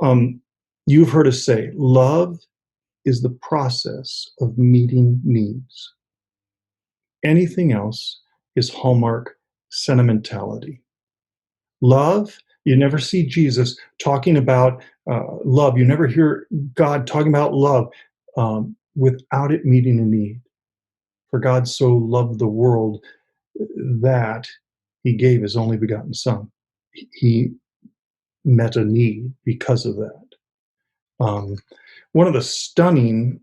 Um, you've heard us say, love is the process of meeting needs. Anything else is hallmark sentimentality. Love, you never see Jesus talking about love. You never hear God talking about love without it meeting a need. For God so loved the world that he gave his only begotten Son. He met a need because of that. Um, one of the stunning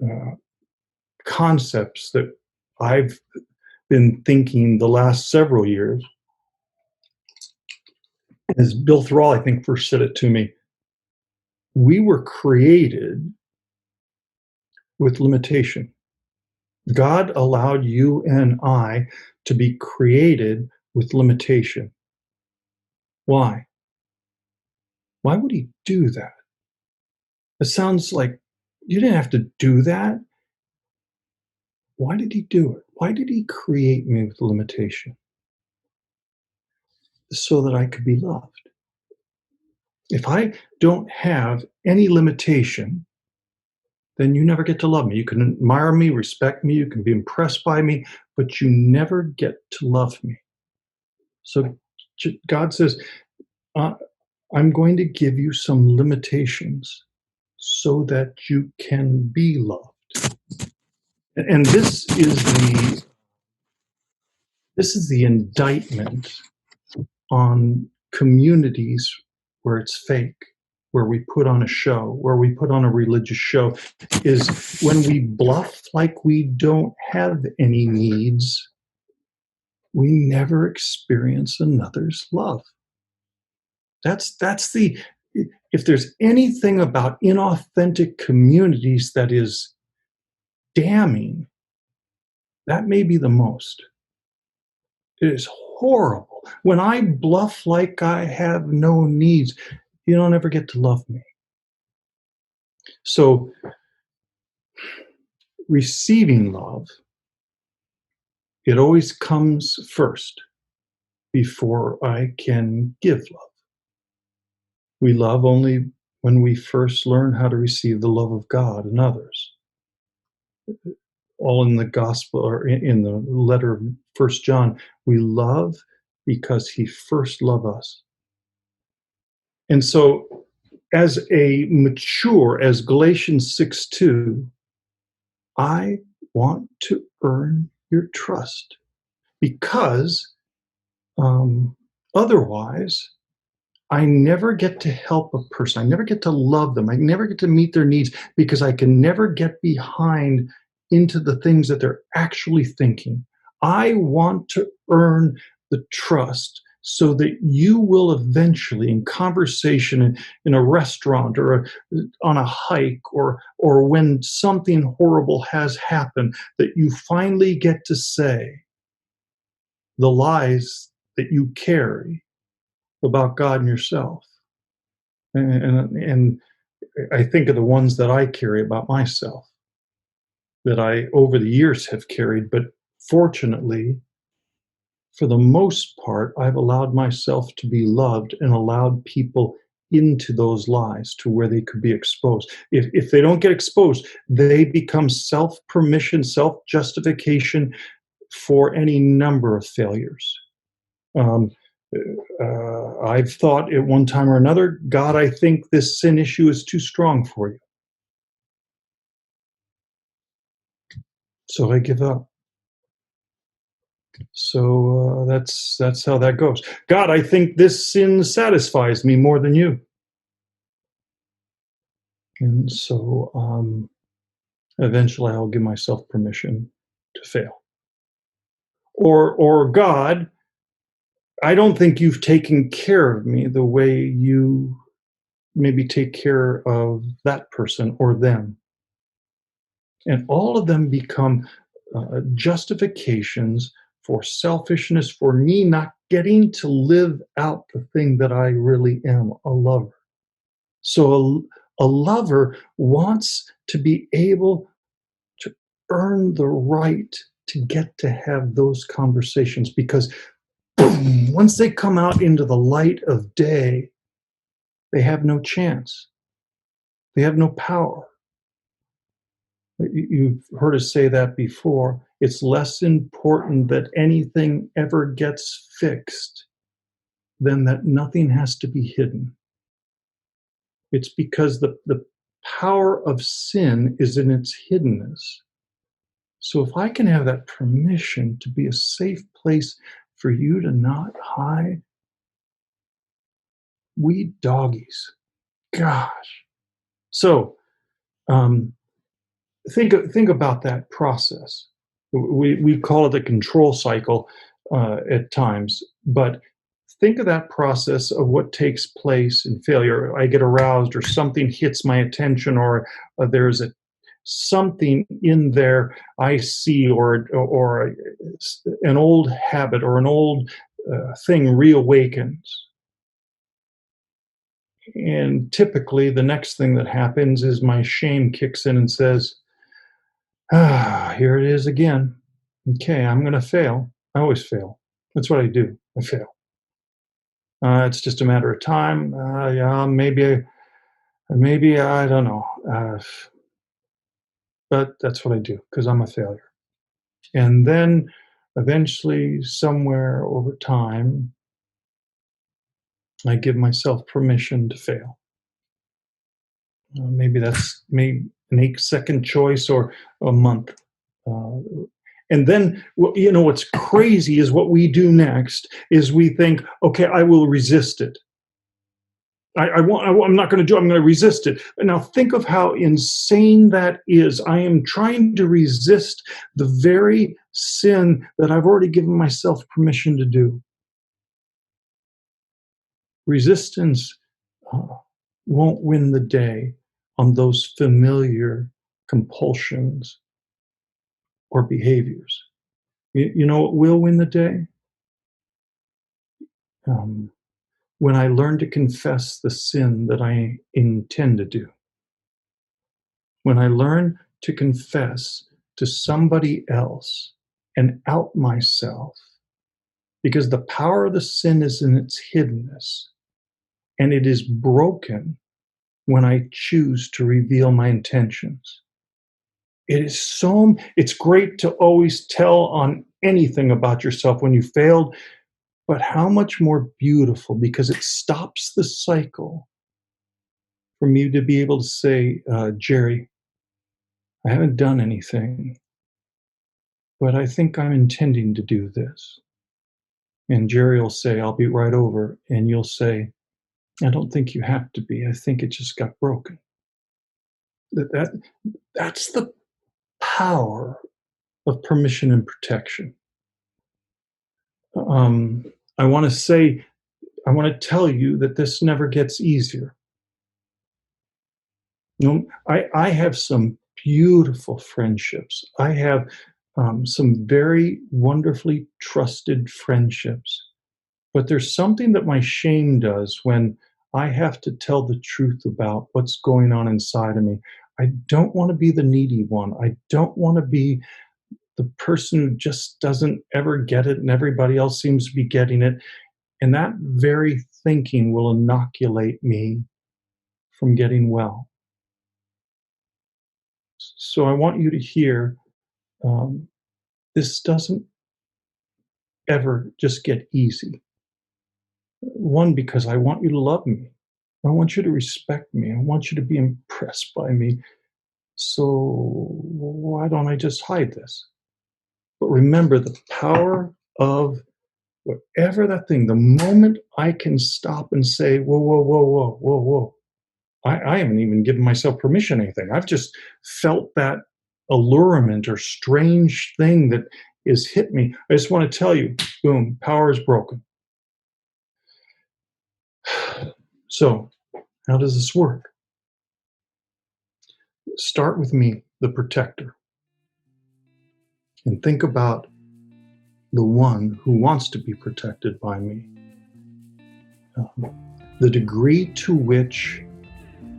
uh, concepts that I've been thinking the last several years is Bill Thrall, I think, first said it to me. We were created with limitation. God allowed you and I to be created with limitation. Why? Why would he do that? It sounds like you didn't have to do that. Why did he do it? Why did he create me with limitation? So that I could be loved. If I don't have any limitation, then you never get to love me. You can admire me, respect me, you can be impressed by me, but you never get to love me. So God says, uh, I'm going to give you some limitations so that you can be loved. And this is the indictment on communities where it's fake, where we put on a show, where we put on a religious show, is when we bluff like we don't have any needs, we never experience another's love. That's the if there's anything about inauthentic communities that is damning, that may be the most. It is horrible. When I bluff like I have no needs, you don't ever get to love me. So receiving love, it always comes first before I can give love. We love only when we first learn how to receive the love of God and others. All in the gospel or in the letter of First John, we love because he first loved us. And so as Galatians 6:2, I want to earn your trust because otherwise I never get to help a person. I never get to love them. I never get to meet their needs because I can never get behind into the things that they're actually thinking. I want to earn the trust so that you will eventually, in conversation in a restaurant or on a hike or when something horrible has happened, that you finally get to say the lies that you carry about God and yourself. And I think of the ones that I carry about myself that I, over the years, have carried. But fortunately, for the most part, I've allowed myself to be loved and allowed people into those lies to where they could be exposed. If they don't get exposed, they become self-permission, self-justification for any number of failures. Um, I've thought at one time or another, God, I think this sin issue is too strong for you. So I give up. So that's how that goes. God, I think this sin satisfies me more than you. And so eventually I'll give myself permission to fail. Or God, I don't think you've taken care of me the way you maybe take care of that person or them. And all of them become justifications for selfishness, for me not getting to live out the thing that I really am, a lover. So a lover wants to be able to earn the right to get to have those conversations because boom, once they come out into the light of day, they have no chance. They have no power. You've heard us say that before. It's less important that anything ever gets fixed than that nothing has to be hidden. It's because the power of sin is in its hiddenness. So if I can have that permission to be a safe place for you to not hide, we doggies, gosh. So um, think about that process. We call it the control cycle at times, but think of that process of what takes place in failure. I get aroused, or something hits my attention, or there's something in there I see, or an old habit or an old thing reawakens. And typically, the next thing that happens is my shame kicks in and says, here it is again. Okay, I'm going to fail. I always fail. That's what I do. I fail. It's just a matter of time. Yeah, maybe I don't know. But that's what I do because I'm a failure. And then eventually, somewhere over time, I give myself permission to fail. Maybe that's maybe an 8-second choice or a month. Uh, and then, what's crazy is what we do next is we think, okay, I will resist it. I'm not going to do it. I'm going to resist it. And now think of how insane that is. I am trying to resist the very sin that I've already given myself permission to do. Resistance won't win the day on those familiar compulsions or behaviors. You know what will win the day? When I learn to confess the sin that I intend to do. When I learn to confess to somebody else and out myself, because the power of the sin is in its hiddenness, and it is broken when I choose to reveal my intentions. It's great to always tell on anything about yourself when you failed, but how much more beautiful, because it stops the cycle from you to be able to say, Jerry, I haven't done anything, but I think I'm intending to do this. And Jerry will say, I'll be right over. And you'll say, I don't think you have to be. I think it just got broken. That's the power of permission and protection. I want to tell you that this never gets easier. I have some beautiful friendships. I have some very wonderfully trusted friendships. But there's something that my shame does when I have to tell the truth about what's going on inside of me. I don't want to be the needy one. I don't want to be the person who just doesn't ever get it and everybody else seems to be getting it. And that very thinking will inoculate me from getting well. So I want you to hear, this doesn't ever just get easy. One, because I want you to love me. I want you to respect me. I want you to be impressed by me. So why don't I just hide this? But remember the power of whatever that thing, the moment I can stop and say, whoa, whoa, whoa, whoa, whoa, whoa. I haven't even given myself permission to anything. I've just felt that allurement or strange thing that has hit me. I just want to tell you, boom, power is broken. So, how does this work? Start with me, the protector, and think about the one who wants to be protected by me. The degree to which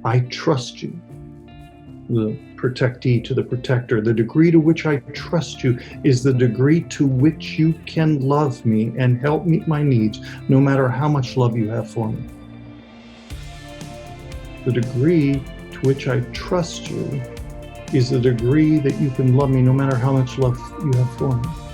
I trust you, the protectee to the protector, the degree to which I trust you is the degree to which you can love me and help meet my needs, no matter how much love you have for me. The degree to which I trust you is the degree that you can love me no matter how much love you have for me.